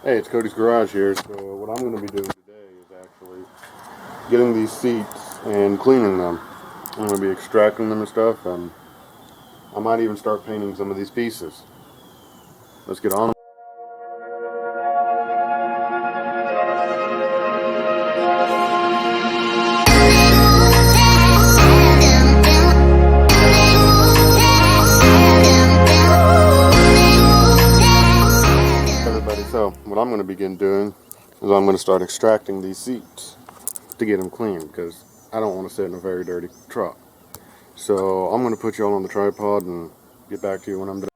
Hey, it's Cody's Garage here. So what I'm going to be doing today is actually getting these seats and cleaning them. I'm going to be extracting them and stuff, and I might even start painting some of these pieces. Let's get on. Everybody, so what I'm going to begin doing is I'm going to start extracting these seats to get them clean, because I don't want to sit in a very dirty truck. So I'm going to put you all on the tripod and get back to you when I'm done.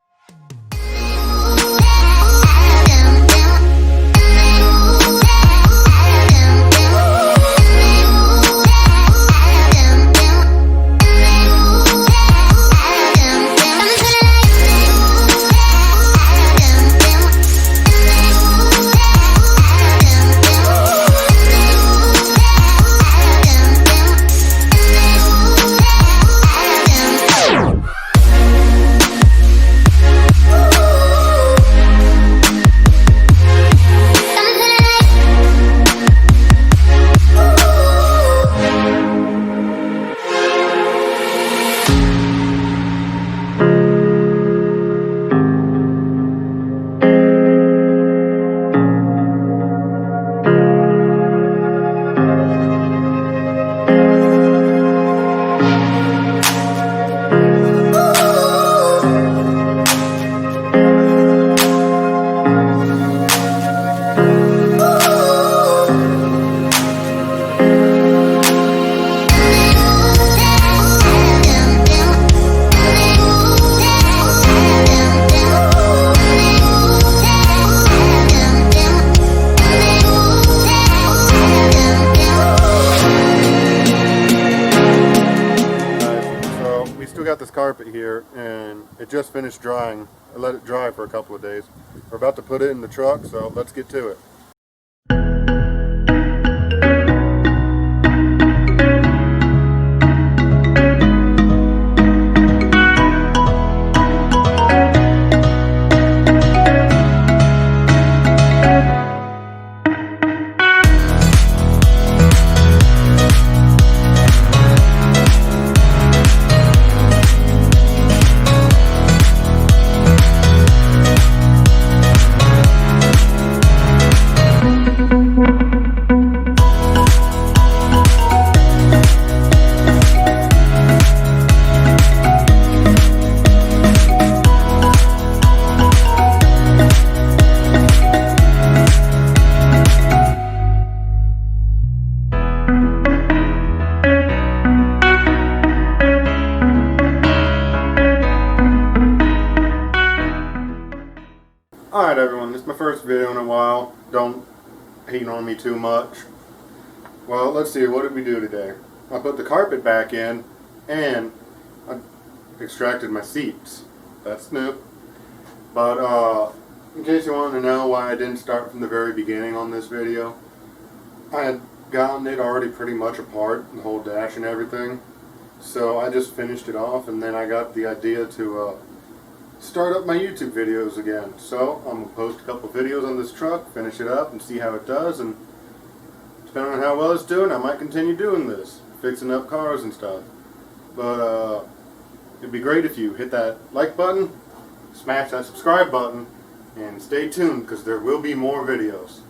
Got this carpet here and it just finished drying. I let it dry for a couple of days. We're about to put it in the truck, so let's get to it. Alright everyone, this is my first video in a while. Don't hate on me too much. Well, let's see, what did we do today? I put the carpet back in and I extracted my seats. That's new. But in case you want to know why I didn't start from the very beginning on this video, I had gotten it already pretty much apart, the whole dash and everything. So I just finished it off, and then I got the idea to start up my YouTube videos again. So I'm going to post a couple videos on this truck, finish it up and see how it does, and depending on how well it's doing, I might continue doing this, fixing up cars and stuff. But it'd be great if you hit that like button, smash that subscribe button, and stay tuned because there will be more videos.